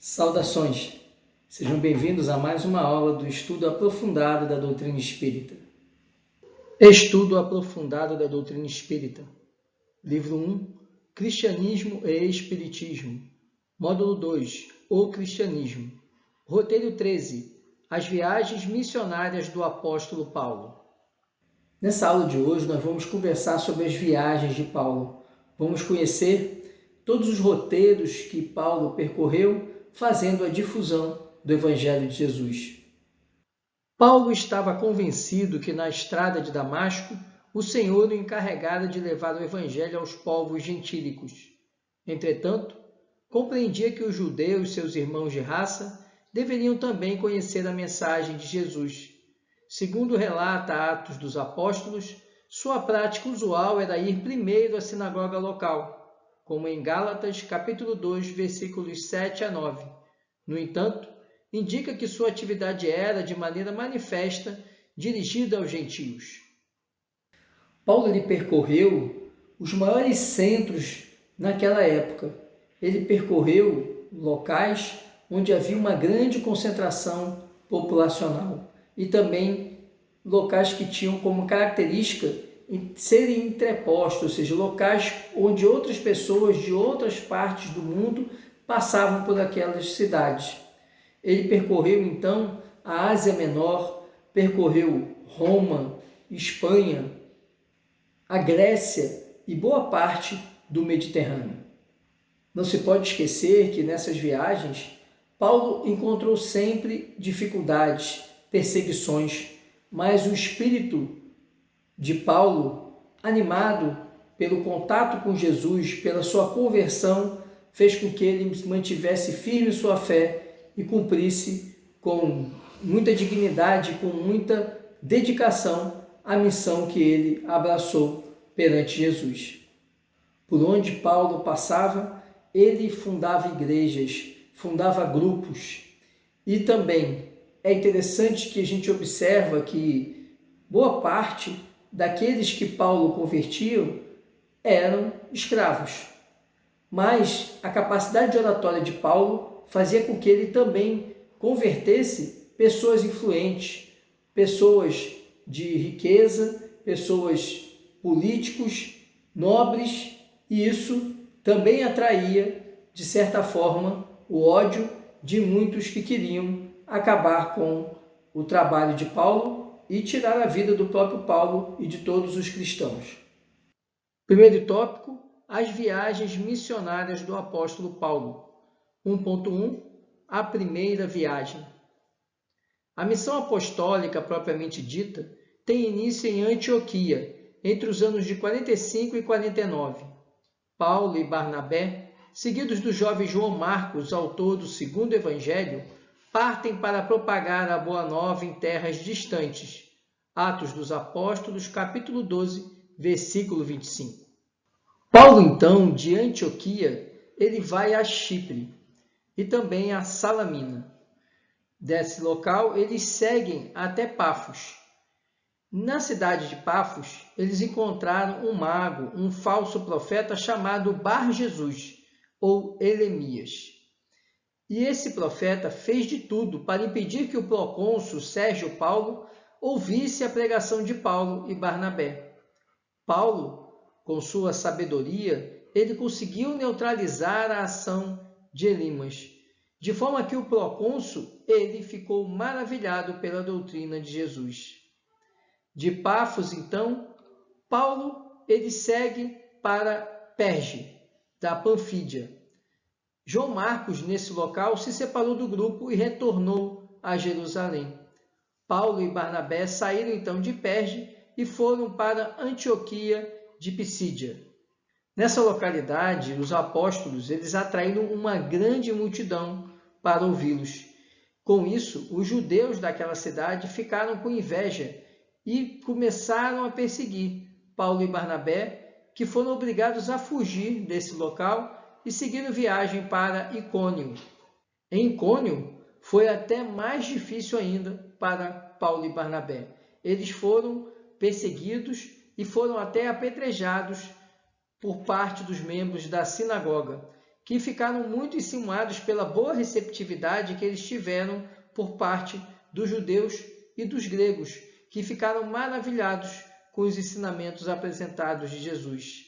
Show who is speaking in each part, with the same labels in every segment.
Speaker 1: Saudações! Sejam bem-vindos a mais uma aula do Estudo Aprofundado da Doutrina Espírita. Estudo Aprofundado da Doutrina Espírita. Livro 1, Cristianismo e Espiritismo. Módulo 2, O Cristianismo. Roteiro 13, As Viagens Missionárias do Apóstolo Paulo. Nessa aula de hoje nós vamos conversar sobre as viagens de Paulo. Vamos conhecer todos os roteiros que Paulo percorreu fazendo a difusão do Evangelho de Jesus. Paulo estava convencido que na estrada de Damasco o Senhor o encarregara de levar o Evangelho aos povos gentílicos. Entretanto, compreendia que os judeus, seus irmãos de raça, deveriam também conhecer a mensagem de Jesus. Segundo relata Atos dos Apóstolos, sua prática usual era ir primeiro à sinagoga local, como em Gálatas, capítulo 2, versículos 7 a 9. No entanto, indica que sua atividade era, de maneira manifesta, dirigida aos gentios. Paulo percorreu os maiores centros naquela época. Ele percorreu locais onde havia uma grande concentração populacional e também locais que tinham como característica serem entrepostos, ou seja, locais onde outras pessoas de outras partes do mundo passavam por aquelas cidades. Ele percorreu então a Ásia Menor, percorreu Roma, Espanha, a Grécia e boa parte do Mediterrâneo. Não se pode esquecer que nessas viagens Paulo encontrou sempre dificuldades, perseguições, mas o espírito de Paulo, animado pelo contato com Jesus, pela sua conversão, fez com que ele mantivesse firme sua fé e cumprisse com muita dignidade, com muita dedicação, a missão que ele abraçou perante Jesus. Por onde Paulo passava, ele fundava igrejas, fundava grupos e também é interessante que a gente observa que boa parte daqueles que Paulo convertiu eram escravos. Mas a capacidade de oratória de Paulo fazia com que ele também convertesse pessoas influentes, pessoas de riqueza, pessoas políticos, nobres, e isso também atraía, de certa forma, o ódio de muitos que queriam acabar com o trabalho de Paulo e tirar a vida do próprio Paulo e de todos os cristãos. Primeiro tópico, as viagens missionárias do apóstolo Paulo. 1.1, a primeira viagem. A missão apostólica propriamente dita tem início em Antioquia, entre os anos de 45 e 49. Paulo e Barnabé, seguidos do jovem João Marcos, autor do segundo evangelho, partem para propagar a boa nova em terras distantes. Atos dos Apóstolos, capítulo 12, versículo 25. Paulo, então, de Antioquia, ele vai a Chipre e também a Salamina. Desse local, eles seguem até Pafos. Na cidade de Pafos, eles encontraram um mago, um falso profeta chamado Bar-Jesus, ou Elemias. E esse profeta fez de tudo para impedir que o procônsul Sérgio Paulo ouvisse a pregação de Paulo e Barnabé. Paulo, com sua sabedoria, ele conseguiu neutralizar a ação de Elimas, de forma que o procônsul ele ficou maravilhado pela doutrina de Jesus. De Pafos, então, Paulo ele segue para Perge, da Panfídia. João Marcos, nesse local, se separou do grupo e retornou a Jerusalém. Paulo e Barnabé saíram então de Perge e foram para Antioquia de Pisídia. Nessa localidade, os apóstolos eles atraíram uma grande multidão para ouvi-los. Com isso, os judeus daquela cidade ficaram com inveja e começaram a perseguir Paulo e Barnabé, que foram obrigados a fugir desse local e seguiram viagem para Icônio. Em Icônio, foi até mais difícil ainda para Paulo e Barnabé. Eles foram perseguidos e foram até apedrejados por parte dos membros da sinagoga, que ficaram muito enciumados pela boa receptividade que eles tiveram por parte dos judeus e dos gregos, que ficaram maravilhados com os ensinamentos apresentados de Jesus.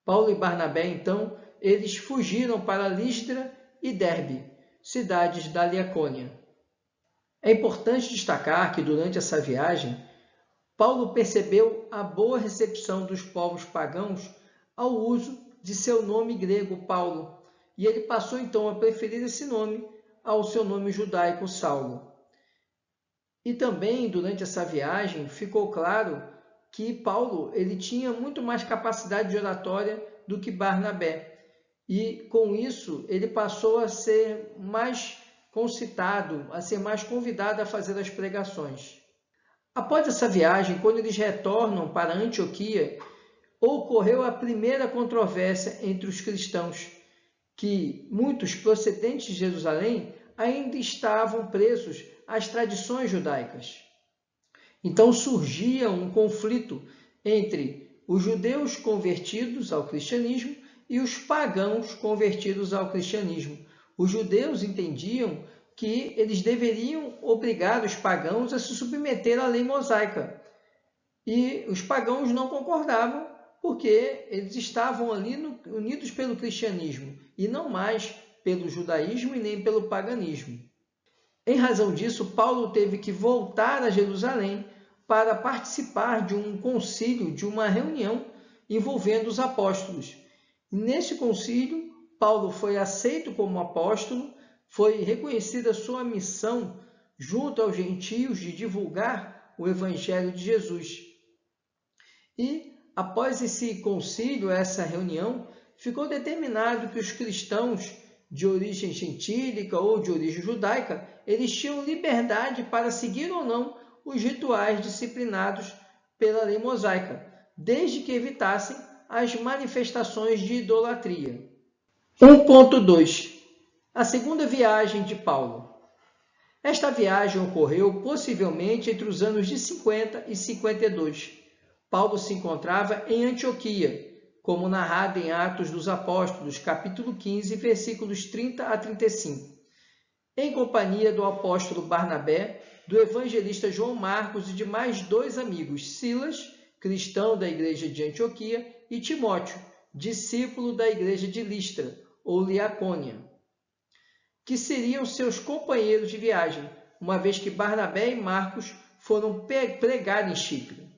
Speaker 1: Paulo e Barnabé, então, eles fugiram para Listra e Derbe, cidades da Liacônia. É importante destacar que durante essa viagem, Paulo percebeu a boa recepção dos povos pagãos ao uso de seu nome grego, Paulo, e ele passou então a preferir esse nome ao seu nome judaico, Saulo. E também, durante essa viagem, ficou claro que Paulo ele tinha muito mais capacidade de oratória do que Barnabé. E, com isso, ele passou a ser mais concitado, a ser mais convidado a fazer as pregações. Após essa viagem, quando eles retornam para Antioquia, ocorreu a primeira controvérsia entre os cristãos, que muitos procedentes de Jerusalém ainda estavam presos às tradições judaicas. Então surgia um conflito entre os judeus convertidos ao cristianismo e os pagãos convertidos ao cristianismo. Os judeus entendiam que eles deveriam obrigar os pagãos a se submeter à lei mosaica. E os pagãos não concordavam, porque eles estavam ali unidos pelo cristianismo e não mais pelo judaísmo e nem pelo paganismo. Em razão disso, Paulo teve que voltar a Jerusalém para participar de um concílio, de uma reunião envolvendo os apóstolos. Nesse concílio, Paulo foi aceito como apóstolo, foi reconhecida sua missão junto aos gentios de divulgar o evangelho de Jesus. E, após esse concílio, essa reunião, ficou determinado que os cristãos de origem gentílica ou de origem judaica, eles tinham liberdade para seguir ou não os rituais disciplinados pela lei mosaica, desde que evitassem as manifestações de idolatria. 1.2. A segunda viagem de Paulo. Esta viagem ocorreu possivelmente entre os anos de 50 e 52. Paulo se encontrava em Antioquia, como narrado em Atos dos Apóstolos, capítulo 15, versículos 30 a 35, em companhia do apóstolo Barnabé, do evangelista João Marcos e de mais 2 amigos, Silas, cristão da igreja de Antioquia, e Timóteo, discípulo da igreja de Listra, ou Liacônia, que seriam seus companheiros de viagem, uma vez que Barnabé e Marcos foram pregar em Chipre.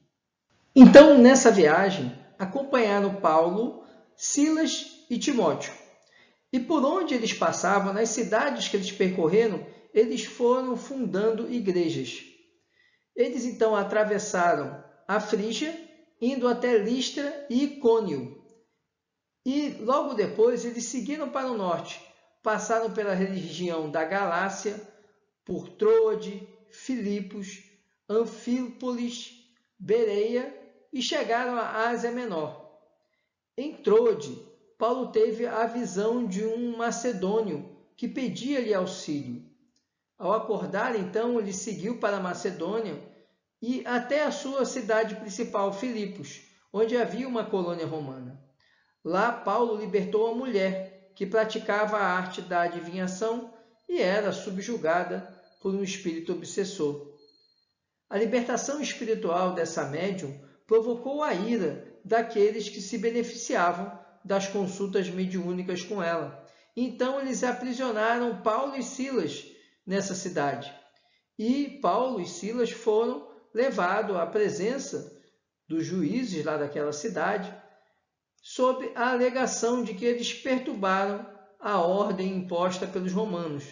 Speaker 1: Então, nessa viagem, acompanharam Paulo, Silas e Timóteo. E por onde eles passavam, nas cidades que eles percorreram, eles foram fundando igrejas. Eles então atravessaram a Frígia, indo até Listra e Icônio. E logo depois eles seguiram para o norte, passaram pela região da Galácia, por Troade, Filipos, Anfípolis, Bereia e chegaram à Ásia Menor. Em Troade, Paulo teve a visão de um macedônio que pedia-lhe auxílio. Ao acordar, então, ele seguiu para a Macedônia e até a sua cidade principal, Filipos, onde havia uma colônia romana. Lá, Paulo libertou a mulher que praticava a arte da adivinhação e era subjugada por um espírito obsessor. A libertação espiritual dessa médium provocou a ira daqueles que se beneficiavam das consultas mediúnicas com ela. Então, eles aprisionaram Paulo e Silas nessa cidade. E Paulo e Silas foram levados à presença dos juízes lá daquela cidade, sob a alegação de que eles perturbaram a ordem imposta pelos romanos.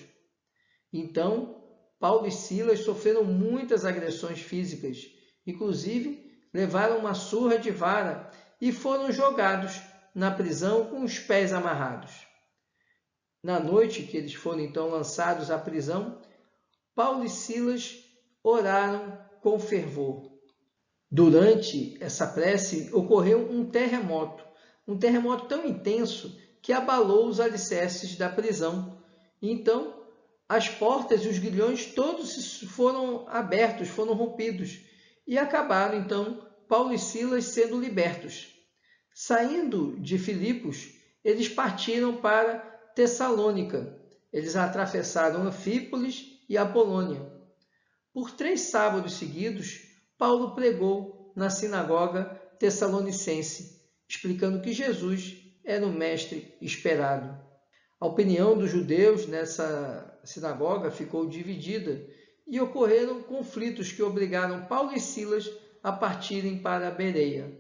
Speaker 1: Então, Paulo e Silas sofreram muitas agressões físicas, inclusive levaram uma surra de vara e foram jogados na prisão com os pés amarrados. Na noite que eles foram então lançados à prisão, Paulo e Silas oraram com fervor. Durante essa prece ocorreu um terremoto tão intenso que abalou os alicerces da prisão. Então, as portas e os grilhões todos foram abertos, foram rompidos, e acabaram, então, Paulo e Silas sendo libertos. Saindo de Filipos, eles partiram para Tessalônica. Eles atravessaram Anfípolis e Apolônia. Por 3 sábados seguidos, Paulo pregou na sinagoga tessalonicense, explicando que Jesus era o mestre esperado. A opinião dos judeus nessa sinagoga ficou dividida e ocorreram conflitos que obrigaram Paulo e Silas a partirem para Bereia.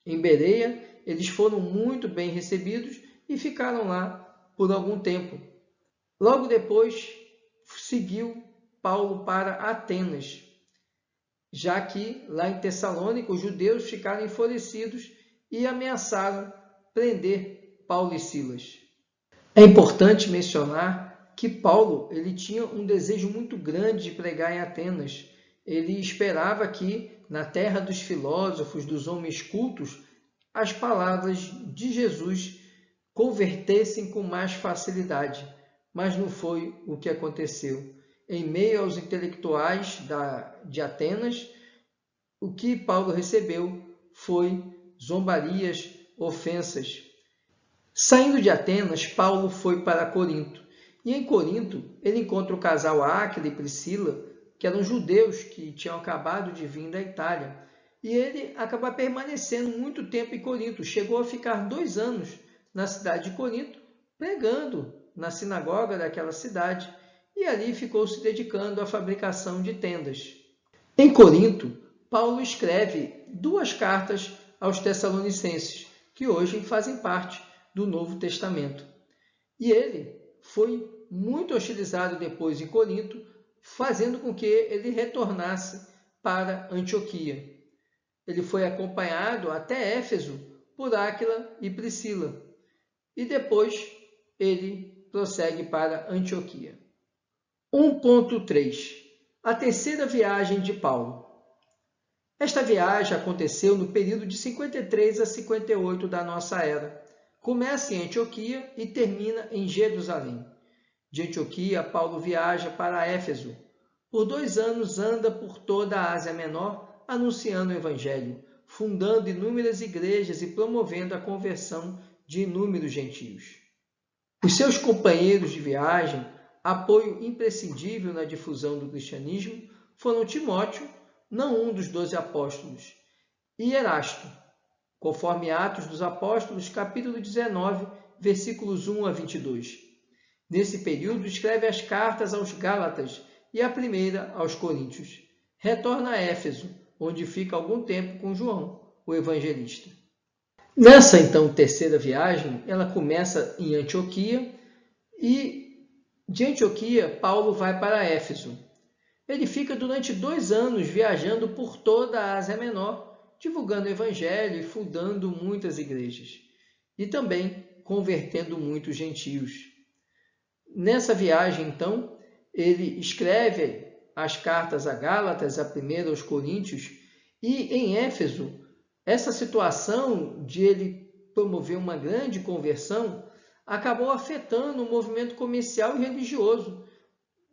Speaker 1: Em Bereia, eles foram muito bem recebidos e ficaram lá por algum tempo. Logo depois, seguiu Paulo para Atenas, já que lá em Tessalônica os judeus ficaram enfurecidos e ameaçaram prender Paulo e Silas. É importante mencionar que Paulo ele tinha um desejo muito grande de pregar em Atenas. Ele esperava que, na terra dos filósofos, dos homens cultos, as palavras de Jesus convertessem com mais facilidade. Mas não foi o que aconteceu. Em meio aos intelectuais de Atenas, o que Paulo recebeu foi zombarias, ofensas. Saindo de Atenas, Paulo foi para Corinto. E em Corinto, ele encontra o casal Áquila e Priscila, que eram judeus que tinham acabado de vir da Itália. E ele acaba permanecendo muito tempo em Corinto. Chegou a ficar 2 anos na cidade de Corinto, pregando na sinagoga daquela cidade. E ali ficou se dedicando à fabricação de tendas. Em Corinto, Paulo escreve 2 cartas aos Tessalonicenses, que hoje fazem parte do Novo Testamento. E ele foi muito hostilizado depois em Corinto, fazendo com que ele retornasse para Antioquia. Ele foi acompanhado até Éfeso por Áquila e Priscila. E depois ele prossegue para Antioquia. 1.3. A terceira viagem de Paulo. Esta viagem aconteceu no período de 53 a 58 da nossa era. Começa em Antioquia e termina em Jerusalém. De Antioquia, Paulo viaja para Éfeso. Por 2 anos anda por toda a Ásia Menor, anunciando o Evangelho, fundando inúmeras igrejas e promovendo a conversão de inúmeros gentios. Os seus companheiros de viagem, apoio imprescindível na difusão do cristianismo, foram Timóteo, não um dos 12 apóstolos, e Erasto, conforme Atos dos Apóstolos, capítulo 19, versículos 1 a 22. Nesse período, escreve as cartas aos Gálatas e a primeira aos Coríntios. Retorna a Éfeso, onde fica algum tempo com João, o evangelista. Nessa, então, terceira viagem, ela começa em Antioquia e, de Antioquia, Paulo vai para Éfeso. Ele fica durante 2 anos viajando por toda a Ásia Menor, divulgando o Evangelho e fundando muitas igrejas. E também convertendo muitos gentios. Nessa viagem, então, ele escreve as cartas a Gálatas, a primeira aos Coríntios, e em Éfeso, essa situação de ele promover uma grande conversão acabou afetando o movimento comercial e religioso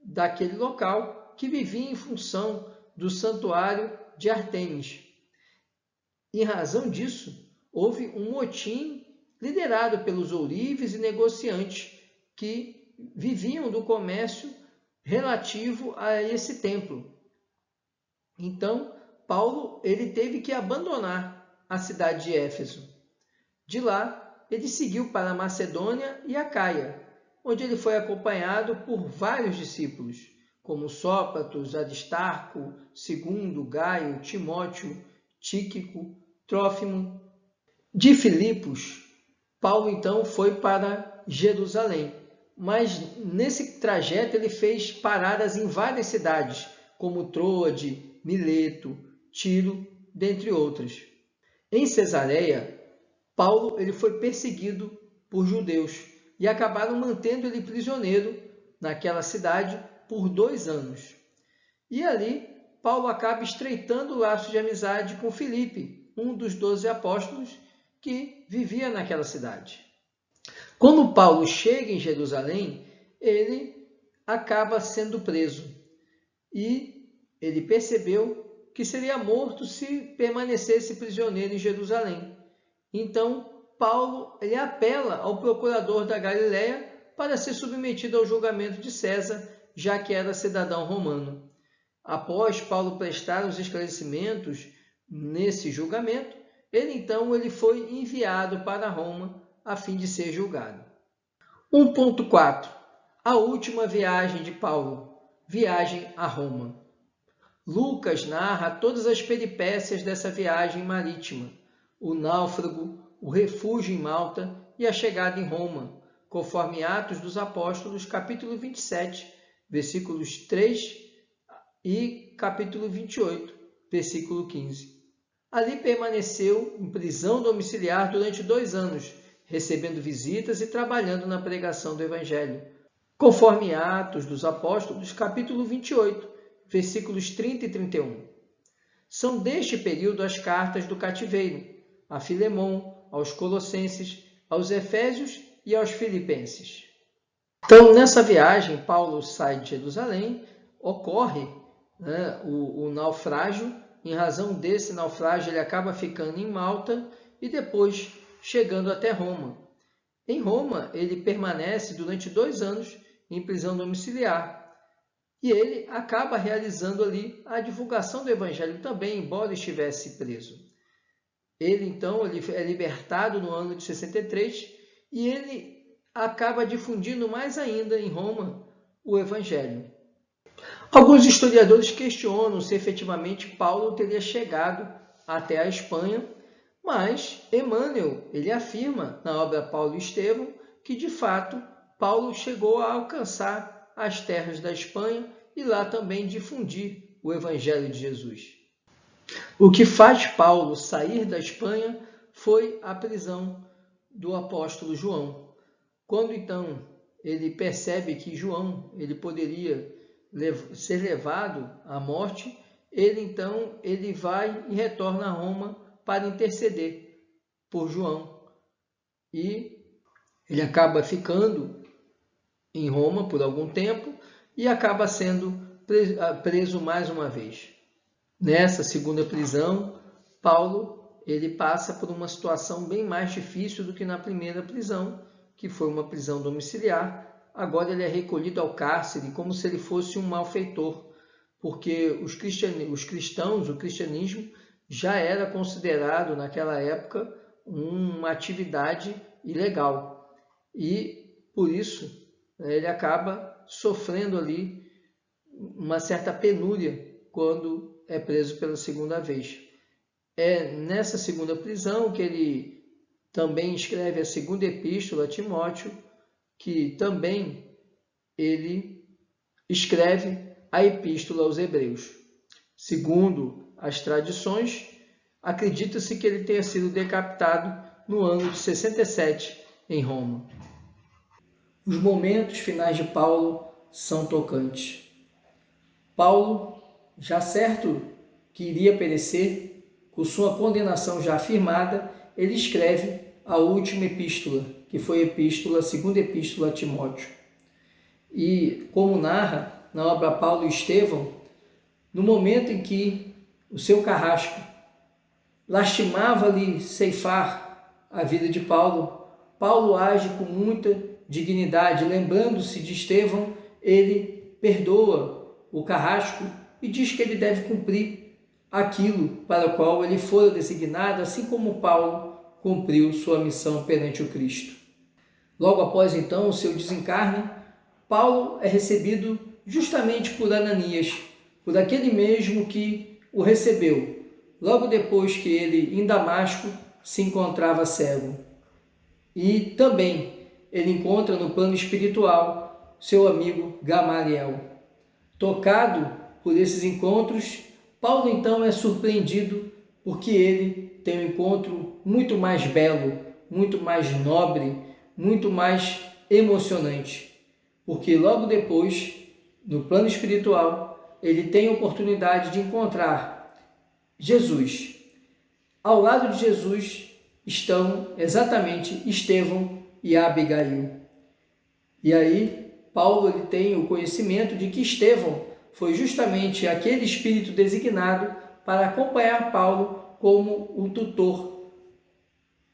Speaker 1: daquele local, que vivia em função do santuário de Ártemis. Em razão disso, houve um motim liderado pelos ourives e negociantes que viviam do comércio relativo a esse templo. Então, Paulo ele teve que abandonar a cidade de Éfeso. De lá, ele seguiu para a Macedônia e a Caia, onde ele foi acompanhado por vários discípulos, como Sópater, Aristarco, Segundo, Gaio, Timóteo, Tíquico, Trófimo. De Filipos, Paulo então foi para Jerusalém, mas nesse trajeto ele fez paradas em várias cidades, como Troade, Mileto, Tiro, dentre outras. Em Cesareia, Paulo ele foi perseguido por judeus e acabaram mantendo ele prisioneiro naquela cidade por 2 anos. E ali, Paulo acaba estreitando o laço de amizade com Filipe, um dos 12 apóstolos que vivia naquela cidade. Quando Paulo chega em Jerusalém, ele acaba sendo preso. E ele percebeu que seria morto se permanecesse prisioneiro em Jerusalém. Então, Paulo ele apela ao procurador da Galileia para ser submetido ao julgamento de César, já que era cidadão romano. Após Paulo prestar os esclarecimentos nesse julgamento, ele foi enviado para Roma a fim de ser julgado. 1.4. A última viagem de Paulo, viagem a Roma. Lucas narra todas as peripécias dessa viagem marítima, o náufrago, o refúgio em Malta e a chegada em Roma, conforme Atos dos Apóstolos, capítulo 27, versículos 3 e capítulo 28, versículo 15. Ali permaneceu em prisão domiciliar durante 2 anos, recebendo visitas e trabalhando na pregação do Evangelho, conforme Atos dos Apóstolos, capítulo 28, versículos 30 e 31. São deste período as cartas do cativeiro, a Filemão, aos Colossenses, aos Efésios e aos Filipenses. Então, nessa viagem, Paulo sai de Jerusalém, ocorre o naufrágio. Em razão desse naufrágio, ele acaba ficando em Malta e depois chegando até Roma. Em Roma, ele permanece durante 2 anos em prisão domiciliar. E ele acaba realizando ali a divulgação do Evangelho também, embora estivesse preso. Ele é libertado no ano de 63 e ele acaba difundindo mais ainda em Roma o Evangelho. Alguns historiadores questionam se efetivamente Paulo teria chegado até a Espanha, mas Emmanuel ele afirma na obra Paulo e Estevão que, de fato, Paulo chegou a alcançar as terras da Espanha e lá também difundir o Evangelho de Jesus. O que faz Paulo sair da Espanha foi a prisão do apóstolo João. Quando então ele percebe que João ele poderia ser levado à morte, ele vai e retorna a Roma para interceder por João. E ele acaba ficando em Roma por algum tempo e acaba sendo preso mais uma vez. Nessa segunda prisão, Paulo ele passa por uma situação bem mais difícil do que na primeira prisão, que foi uma prisão domiciliar. Agora ele é recolhido ao cárcere como se ele fosse um malfeitor, porque o cristianismo já era considerado naquela época uma atividade ilegal. E por isso ele acaba sofrendo ali uma certa penúria quando é preso pela segunda vez. É nessa segunda prisão que ele também escreve a segunda epístola a Timóteo, que também ele escreve a epístola aos Hebreus. Segundo as tradições, acredita-se que ele tenha sido decapitado no ano de 67 em Roma. Os momentos finais de Paulo são tocantes. Paulo, já certo que iria perecer, com sua condenação já afirmada, ele escreve a última epístola, que foi a segunda epístola a Timóteo. E, como narra na obra Paulo e Estevão, no momento em que o seu carrasco lastimava-lhe ceifar a vida de Paulo, Paulo age com muita dignidade. Lembrando-se de Estevão, ele perdoa o carrasco e diz que ele deve cumprir aquilo para o qual ele fora designado, assim como Paulo cumpriu sua missão perante o Cristo. Logo após, então, o seu desencarne, Paulo é recebido justamente por Ananias, por aquele mesmo que o recebeu, logo depois que ele, em Damasco, se encontrava cego. E também ele encontra no plano espiritual seu amigo Gamaliel. Tocado por esses encontros, Paulo então é surpreendido porque ele tem um encontro muito mais belo, muito mais nobre, muito mais emocionante. Porque logo depois, no plano espiritual, ele tem a oportunidade de encontrar Jesus. Ao lado de Jesus estão exatamente Estevão e Abigail. E aí, Paulo ele tem o conhecimento de que Estevão foi justamente aquele espírito designado para acompanhar Paulo como um tutor.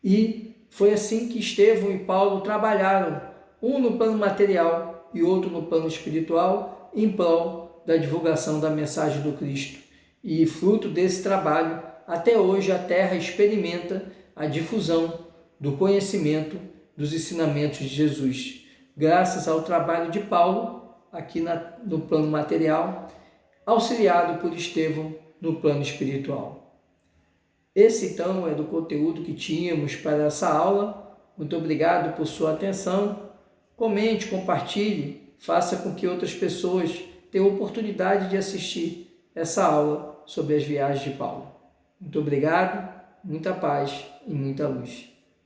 Speaker 1: E foi assim que Estevão e Paulo trabalharam um no plano material e outro no plano espiritual, em prol da divulgação da mensagem do Cristo. E, fruto desse trabalho, até hoje a Terra experimenta a difusão do conhecimento dos ensinamentos de Jesus, graças ao trabalho de Paulo, aqui no plano material, auxiliado por Estevão no plano espiritual. Esse, então, é do conteúdo que tínhamos para essa aula. Muito obrigado por sua atenção. Comente, compartilhe, faça com que outras pessoas tenham oportunidade de assistir essa aula sobre as viagens de Paulo. Muito obrigado, muita paz e muita luz.